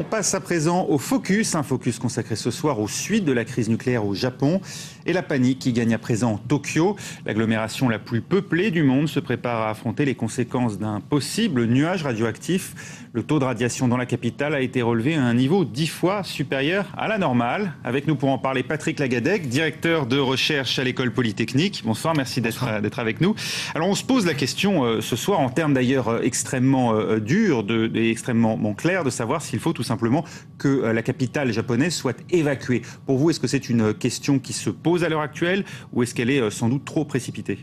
On passe à présent au focus, un focus consacré ce soir aux suites de la crise nucléaire au Japon et la panique qui gagne à présent en Tokyo. L'agglomération la plus peuplée du monde se prépare à affronter les conséquences d'un possible nuage radioactif. Le taux de radiation dans la capitale a été relevé à un niveau 10 fois supérieur à la normale. Avec nous pour en parler, Patrick Lagadec, directeur de recherche à l'École Polytechnique. Bonsoir, merci d'être avec nous. Alors on se pose la question ce soir, en termes d'ailleurs extrêmement durs et extrêmement clairs, de savoir s'il faut tout simplement que la capitale japonaise soit évacuée. Pour vous, est-ce que c'est une question qui se pose à l'heure actuelle ou est-ce qu'elle est sans doute trop précipitée ?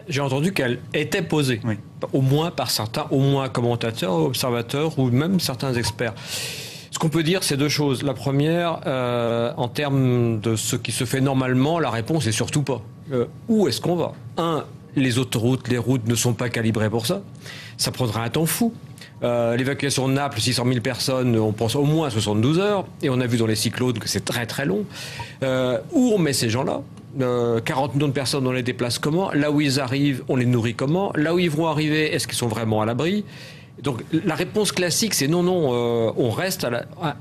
J'ai entendu qu'elle était posée, oui. Au moins par certains, au moins commentateurs, observateurs ou même certains experts. Ce qu'on peut dire, c'est deux choses. La première, en termes de ce qui se fait normalement, la réponse est surtout pas. Où est-ce qu'on va ? Les autoroutes, les routes ne sont pas calibrées pour ça. Ça prendra un temps fou. L'évacuation de Naples, 600 000 personnes, on pense au moins 72 heures. Et on a vu dans les cyclones que c'est très très long. Où on met ces gens-là ? 40 millions de personnes, on les déplace comment ? Là où ils arrivent, on les nourrit comment ? Là où ils vont arriver, est-ce qu'ils sont vraiment à l'abri ? Donc la réponse classique, c'est non, on reste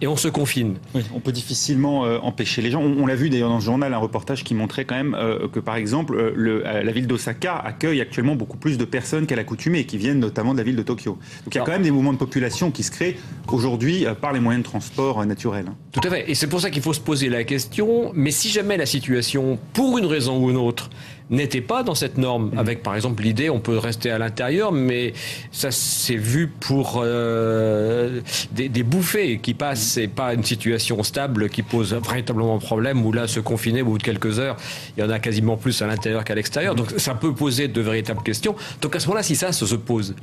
et on se confine. Oui, on peut difficilement empêcher les gens. On l'a vu d'ailleurs dans ce journal, un reportage qui montrait quand même que par exemple la ville d'Osaka accueille actuellement beaucoup plus de personnes qu'à l'accoutumée, qui viennent notamment de la ville de Tokyo. Donc il y a quand même des mouvements de population qui se créent aujourd'hui par les moyens de transport naturels. Tout à fait, et c'est pour ça qu'il faut se poser la question, mais si jamais la situation, pour une raison ou une autre, n'était pas dans cette norme, avec par exemple l'idée on peut rester à l'intérieur, mais ça c'est vu pour des bouffées qui passent, c'est pas une situation stable qui pose véritablement problème, où là se confiner au bout de quelques heures, il y en a quasiment plus à l'intérieur qu'à l'extérieur, donc ça peut poser de véritables questions. Donc à ce moment-là, si ça se pose,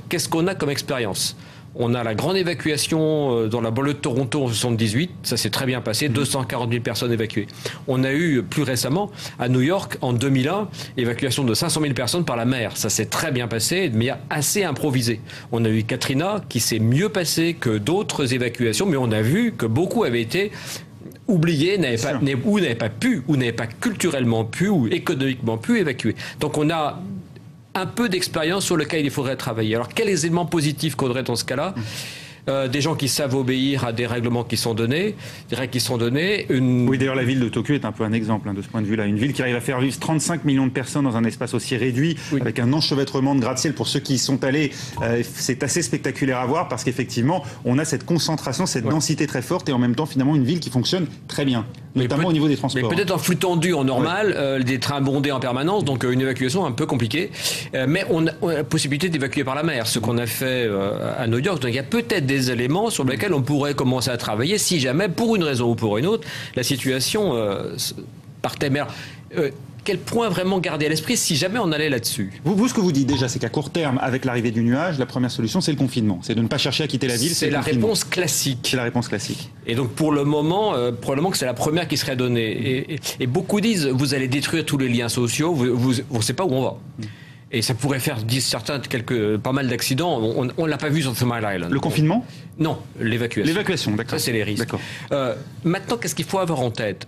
qu'est-ce qu'on a comme expérience ? On a la grande évacuation dans la banlieue de Toronto en 1978, ça s'est très bien passé, 240 000 personnes évacuées. On a eu plus récemment à New York en 2001, évacuation de 500 000 personnes par la mer, ça s'est très bien passé, mais assez improvisé. On a eu Katrina qui s'est mieux passé que d'autres évacuations, mais on a vu que beaucoup avaient été oubliés, n'avaient pas culturellement pu ou économiquement pu évacuer. Donc on a un peu d'expérience sur lequel il faudrait travailler. Alors, quels éléments positifs qu'on aurait dans ce cas-là ? Des gens qui savent obéir à des règlements qui sont donnés, des règles qui sont données. Oui, d'ailleurs, la ville de Tokyo est un peu un exemple de ce point de vue-là. Une ville qui arrive à faire vivre 35 millions de personnes dans un espace aussi réduit, avec un enchevêtrement de gratte-ciel. Pour ceux qui y sont allés, c'est assez spectaculaire à voir parce qu'effectivement, on a cette concentration, cette densité très forte et en même temps, finalement, une ville qui fonctionne très bien, notamment au niveau des transports. Mais peut-être en flux tendu en normal, des trains bondés en permanence, donc une évacuation un peu compliquée. Mais on a la possibilité d'évacuer par la mer, ce qu'on a fait à New York. Donc il y a peut-être des éléments sur lesquels on pourrait commencer à travailler si jamais, pour une raison ou pour une autre, la situation partait. Mais quel point vraiment garder à l'esprit si jamais on allait là-dessus ? Vous, ce que vous dites déjà, c'est qu'à court terme, avec l'arrivée du nuage, la première solution, c'est le confinement. C'est de ne pas chercher à quitter la ville. C'est la réponse classique. C'est la réponse classique. Et donc, pour le moment, probablement que c'est la première qui serait donnée. Et beaucoup disent, vous allez détruire tous les liens sociaux, vous ne savez pas où on va. Et ça pourrait faire, disent certains, pas mal d'accidents. On ne l'a pas vu sur Smile Island. Le confinement ? Non, l'évacuation. L'évacuation, d'accord. Ça, c'est les risques. D'accord. Maintenant, qu'est-ce qu'il faut avoir en tête ?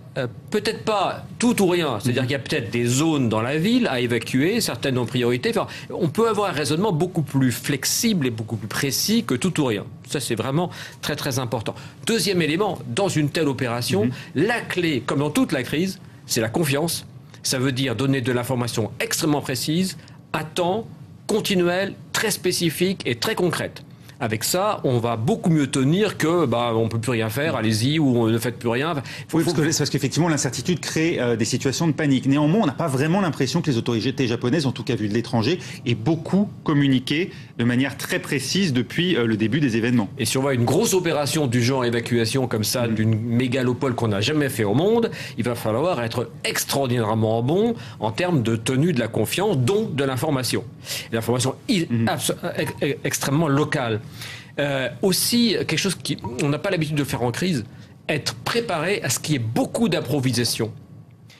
Peut-être pas tout ou rien. C'est-à-dire qu'il y a peut-être des zones dans la ville à évacuer, certaines en priorité. Enfin, on peut avoir un raisonnement beaucoup plus flexible et beaucoup plus précis que tout ou rien. Ça, c'est vraiment très, très important. Deuxième élément, dans une telle opération, la clé, comme dans toute la crise, c'est la confiance. Ça veut dire donner de l'information extrêmement précise, à temps, continuelle, très spécifique et très concrète. Avec ça, on va beaucoup mieux tenir que on peut plus rien faire, allez-y, ou on ne fait plus rien. Parce qu'effectivement, l'incertitude crée des situations de panique. Néanmoins, on n'a pas vraiment l'impression que les autorités japonaises, en tout cas vues de l'étranger, aient beaucoup communiqué de manière très précise depuis le début des événements. Et si on voit une grosse opération du genre évacuation comme ça, d'une mégalopole qu'on n'a jamais fait au monde, il va falloir être extraordinairement bon en termes de tenue de la confiance, donc de l'information. Et l'information extrêmement locale. Aussi, quelque chose qu'on n'a pas l'habitude de faire en crise, être préparé à ce qu'il y ait beaucoup d'improvisation.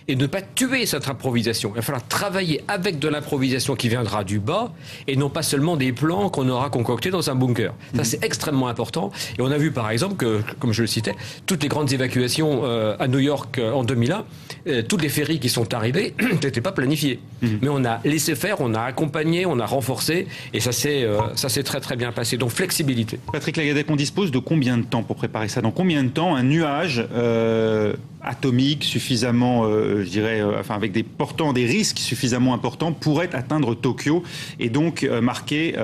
et ne pas tuer cette improvisation. Il va falloir travailler avec de l'improvisation qui viendra du bas et non pas seulement des plans qu'on aura concoctés dans un bunker. Ça, c'est extrêmement important. Et on a vu par exemple que, comme je le citais, toutes les grandes évacuations à New York en 2001, toutes les ferries qui sont arrivées n'étaient pas planifiées. Mais on a laissé faire, on a accompagné, on a renforcé et ça s'est très très bien passé. Donc flexibilité. Patrick Lagadec, on dispose de combien de temps pour préparer ça? Dans combien de temps un nuage atomique suffisamment, avec portant des risques suffisamment importants pourrait atteindre Tokyo et donc marquer